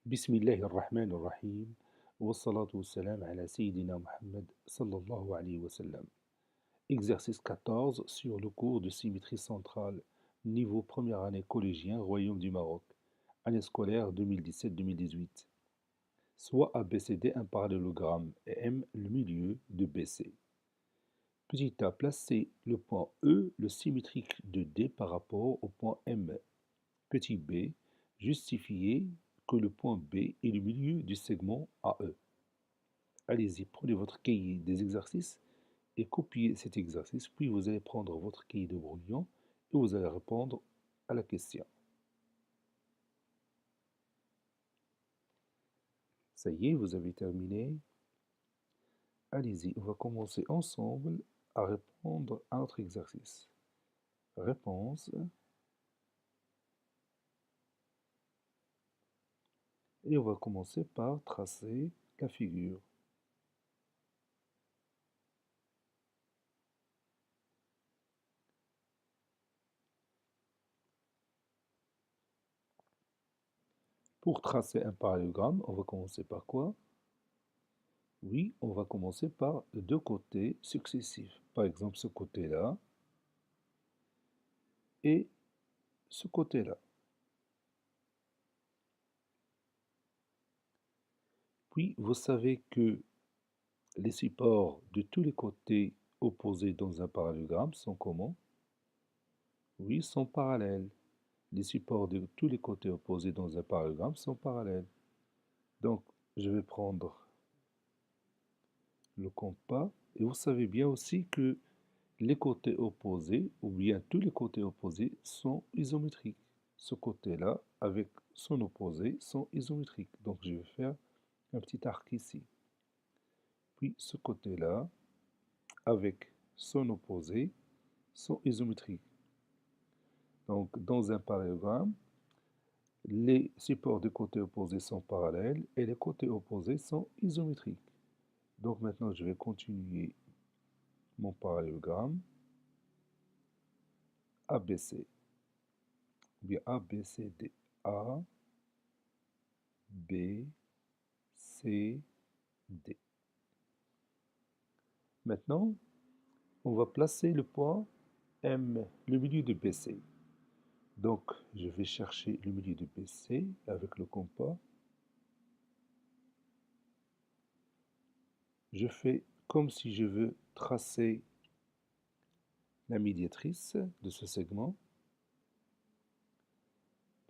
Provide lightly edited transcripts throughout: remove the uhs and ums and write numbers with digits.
بسم الله الرحمن الرحيم والصلاة والسلام على سيدنا Mohammed sallallahu alayhi wa sallam. Exercice 14 sur le cours de symétrie centrale, niveau première année collégien, Royaume du Maroc, année scolaire 2017-2018. Soit ABCD un parallélogramme et M le milieu de BC. Petit a, placez le point E, le symétrique de D par rapport au point M. Petit b, justifiez que le point B est le milieu du segment AE. Allez-y, prenez votre cahier des exercices et copiez cet exercice, puis vous allez prendre votre cahier de brouillon et vous allez répondre à la question. Ça y est, vous avez terminé. Allez-y, on va commencer ensemble à répondre à notre exercice. Réponse. Et on va commencer par tracer la figure. Pour tracer un parallélogramme, on va commencer par quoi? Oui, on va commencer par deux côtés successifs. Par exemple, ce côté-là et ce côté-là. Puis, vous savez que les supports de tous les côtés opposés dans un parallélogramme sont comment? Oui, sont parallèles. Les supports de tous les côtés opposés dans un parallélogramme sont parallèles. Donc, je vais prendre le compas. Et vous savez bien aussi que les côtés opposés, ou bien tous les côtés opposés, sont isométriques. Ce côté-là, avec son opposé, sont isométriques. Donc, je vais faire un petit arc ici. Puis, ce côté-là, avec son opposé, sont isométriques. Donc, dans un parallélogramme, les supports des côtés opposés sont parallèles et les côtés opposés sont isométriques. Donc, maintenant, je vais continuer mon parallélogramme ABC. Ou bien ABCD. A, B, C, D. Maintenant, on va placer le point M, le milieu de BC. Donc, je vais chercher le milieu de BC avec le compas. Je fais comme si je veux tracer la médiatrice de ce segment.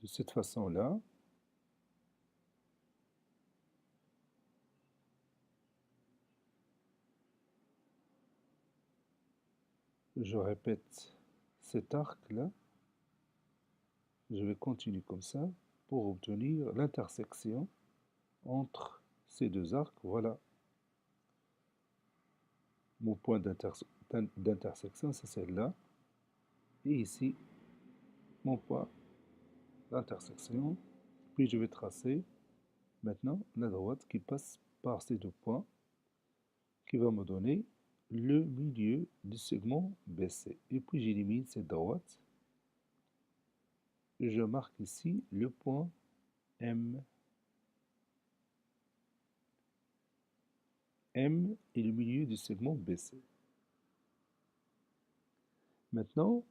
De cette façon-là. Je répète cet arc-là. Je vais continuer comme ça pour obtenir l'intersection entre ces deux arcs. Voilà. Mon point d'intersection, c'est celle-là. Et ici, mon point d'intersection. Puis je vais tracer maintenant la droite qui passe par ces deux points, qui va me donner le milieu du segment BC. Et puis j'élimine cette droite. Je marque ici le point M. M est le milieu du segment BC. Maintenant,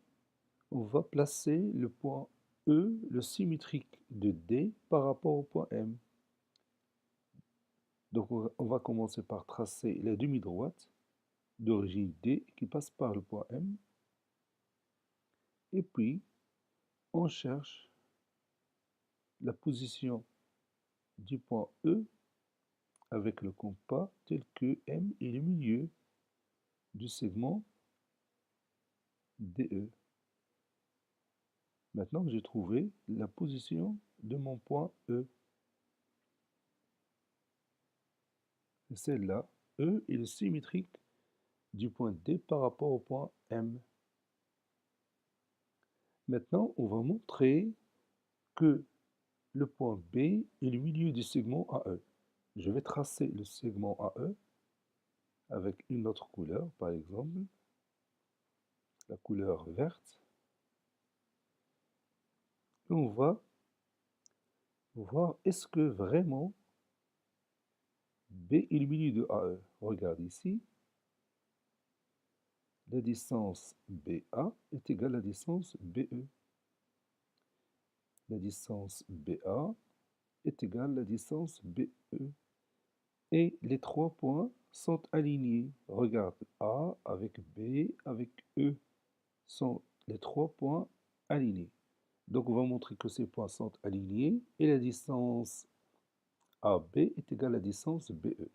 on va placer le point E, le symétrique de D, par rapport au point M. Donc on va commencer par tracer la demi-droite d'origine D qui passe par le point M. Et puis, on cherche la position du point E avec le compas tel que M est le milieu du segment DE. Maintenant que j'ai trouvé la position de mon point E, c'est celle-là. E est le symétrique du point D par rapport au point M. Maintenant, on va montrer que le point B est le milieu du segment AE. Je vais tracer le segment AE avec une autre couleur, par exemple, la couleur verte. Et on va voir est-ce que vraiment B est le milieu de AE. Regarde ici, la distance BA est égale à la distance BE. La distance BA est égale à la distance BE. Et les trois points sont alignés. Regarde, A avec B avec E sont les trois points alignés. Donc on va montrer que ces points sont alignés et la distance AB est égale à la distance BE.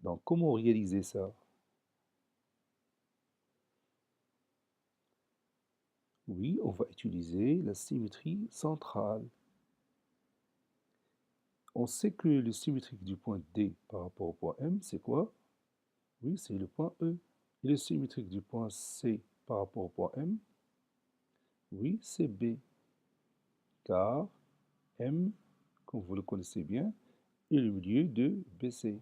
Donc comment réaliser ça? Oui, on va utiliser la symétrie centrale. On sait que le symétrique du point D par rapport au point M, c'est quoi? Oui, c'est le point E. Et le symétrique du point C par rapport au point M, oui, c'est B. Car M, comme vous le connaissez bien, est le milieu de BC.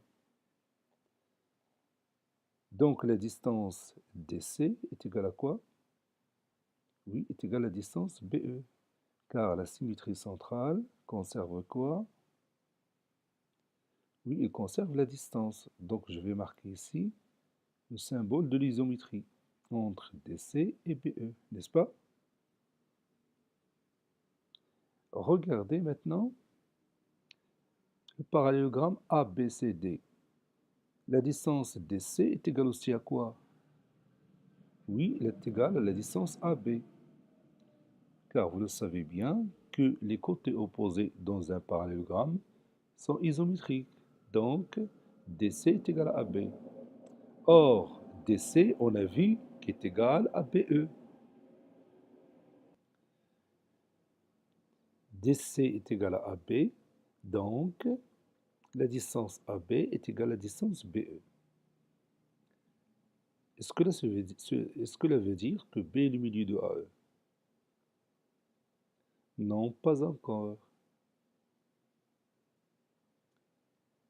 Donc la distance DC est égale à quoi? Oui, est égale à la distance BE. Car la symétrie centrale conserve quoi? Oui, il conserve la distance. Donc je vais marquer ici le symbole de l'isométrie entre DC et BE, n'est-ce pas? Regardez maintenant le parallélogramme ABCD. La distance DC est égale aussi à quoi? Oui, elle est égale à la distance AB. Car vous le savez bien que les côtés opposés dans un parallélogramme sont isométriques. Donc, DC est égal à AB. Or, DC, on a vu qu'est égal à BE. DC est égal à AB, donc la distance AB est égale à la distance BE. Est-ce que cela veut dire que B est le milieu de AE? Non, pas encore.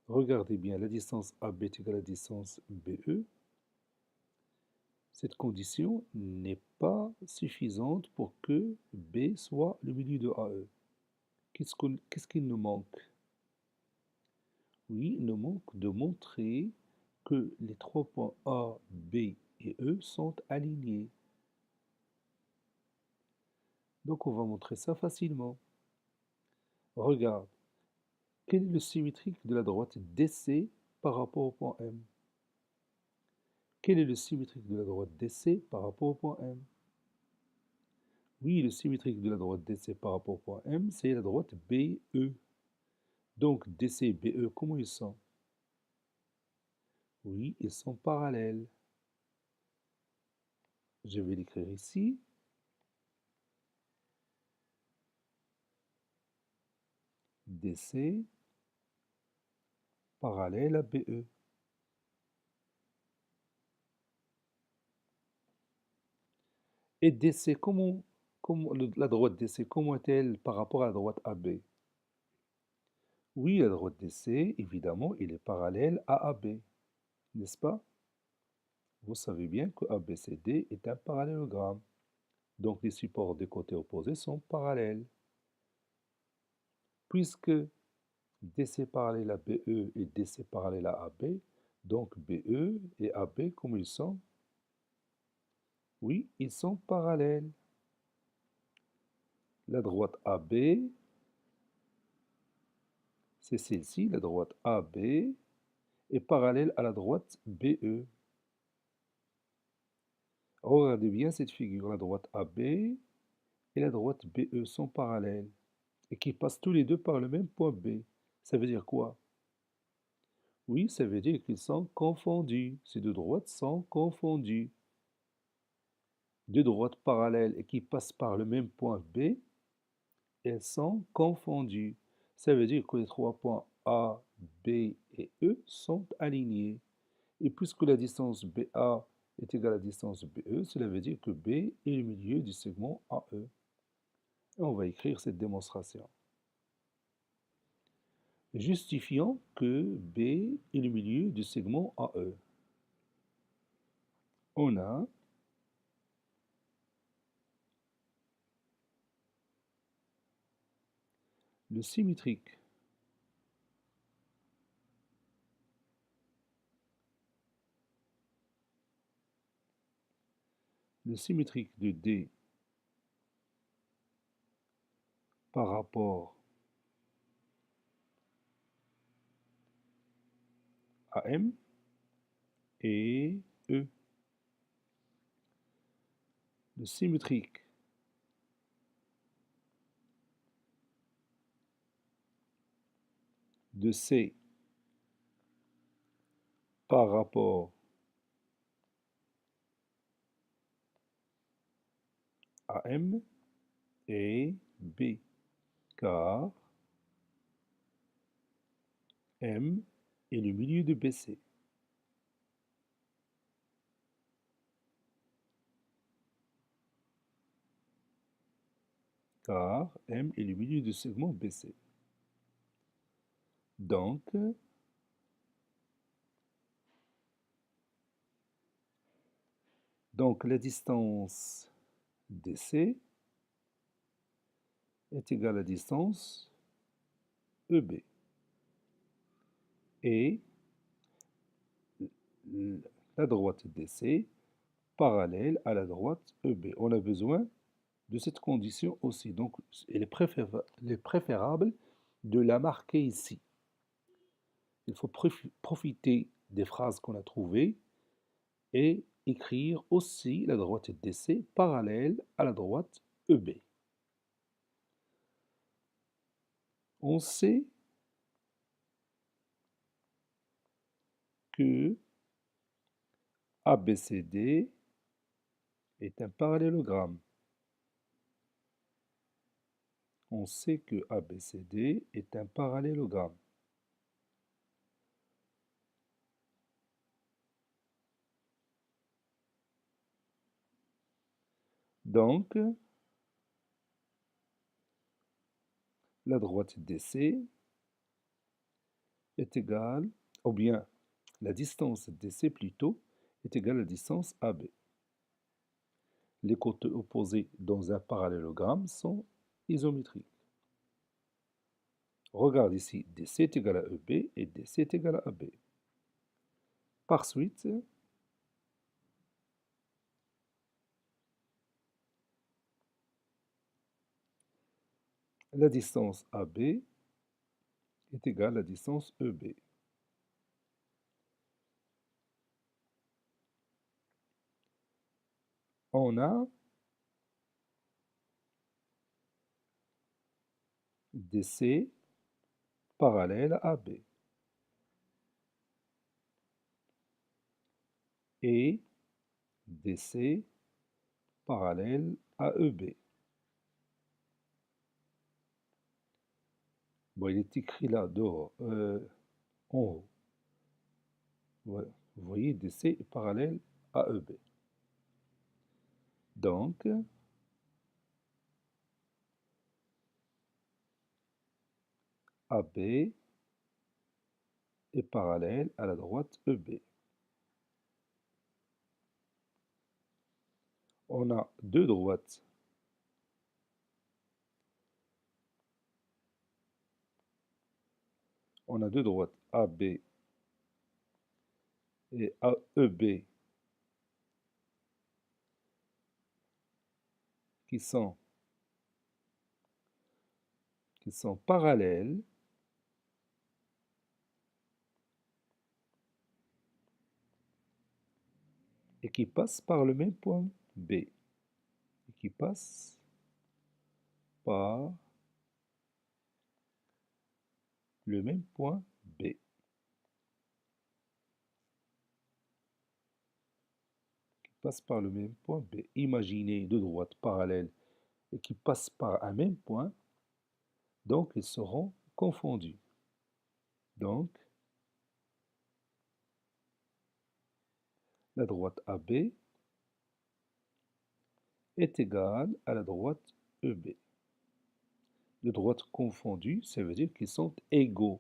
Regardez bien, la distance AB est égale à la distance BE. Cette condition n'est pas suffisante pour que B soit le milieu de AE. Qu'est-ce qu'il nous manque? Oui, il nous manque de montrer que les trois points A, B et E sont alignés. Donc on va montrer ça facilement. Regarde, quel est le symétrique de la droite DC par rapport au point M? Quel est le symétrique de la droite DC par rapport au point M? Oui, le symétrique de la droite DC par rapport au point M, c'est la droite BE. Donc DC et BE, comment ils sont? Oui, ils sont parallèles. Je vais l'écrire ici. DC parallèle à BE. Et DC, la droite DC, comment est-elle par rapport à la droite AB? Oui, la droite DC, évidemment, il est parallèle à AB, n'est-ce pas? Vous savez bien que ABCD est un parallélogramme. Donc les supports des côtés opposés sont parallèles. Puisque DC parallèle à BE et DC parallèle à AB, donc BE et AB, comme ils sont? Oui, ils sont parallèles. La droite AB, c'est celle-ci, la droite AB, est parallèle à la droite BE. Regardez bien cette figure, la droite AB et la droite BE sont parallèles et qui passent tous les deux par le même point B. Ça veut dire quoi? Oui, ça veut dire qu'ils sont confondus. Ces deux droites sont confondues. Deux droites parallèles et qui passent par le même point B, elles sont confondues. Ça veut dire que les trois points A, B et E sont alignés. Et puisque la distance BA est égale à la distance BE, cela veut dire que B est le milieu du segment AE. Et on va écrire cette démonstration. Justifions que B est le milieu du segment AE. On a Le symétrique de D par rapport à M est E. Le symétrique de C par rapport à M est B, car M est le milieu de BC. Car M est le milieu du segment BC. Donc, la distance DC est égale à la distance EB. Et la droite DC parallèle à la droite EB. On a besoin de cette condition aussi. Donc, il est préférable de la marquer ici. Il faut profiter des phrases qu'on a trouvées et écrire aussi la droite DC parallèle à la droite EB. On sait que ABCD est un parallélogramme. On sait que ABCD est un parallélogramme. Donc, la droite DC est égale, ou bien la distance DC plutôt, est égale à la distance AB. Les côtés opposés dans un parallélogramme sont isométriques. Regarde ici, DC est égal à EB et DC est égal à AB. Par suite, la distance AB est égale à la distance EB. On a DC parallèle à AB et DC parallèle à EB. Bon, il est écrit là, dehors, en haut. Voilà. Vous voyez, DC est parallèle à EB. Donc, AB est parallèle à la droite EB. On a deux droites. On a deux droites AB et AEB qui sont parallèles et qui passent par le même point B. Et qui passent par le même point B. Passe par le même point B. Imaginez deux droites parallèles et qui passent par un même point, donc ils seront confondus. Donc, la droite AB est égale à la droite EB. Les droites confondues, ça veut dire qu'ils sont égaux.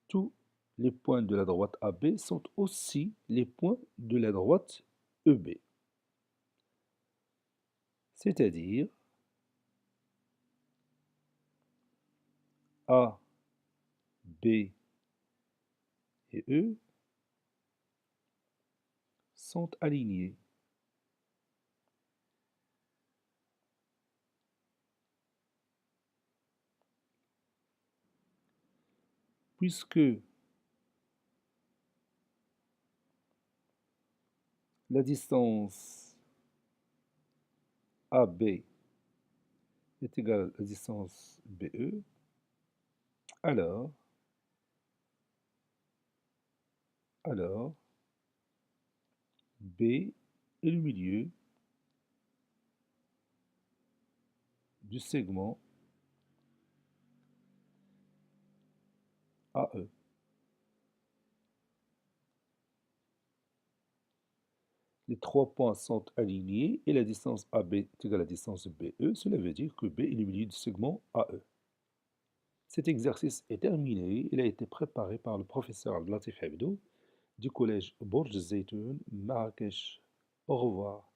Tous les points de la droite AB sont aussi les points de la droite EB. C'est-à-dire A, B et E sont alignés. Puisque la distance AB est égale à la distance BE, alors, B est le milieu du segment AE. Les trois points sont alignés et la distance AB est égale à la distance BE. Cela veut dire que B est le milieu du segment AE. Cet exercice est terminé. Il a été préparé par le professeur Abdelatif Habdou du collège Bourj Zeytoun, Marrakech. Au revoir.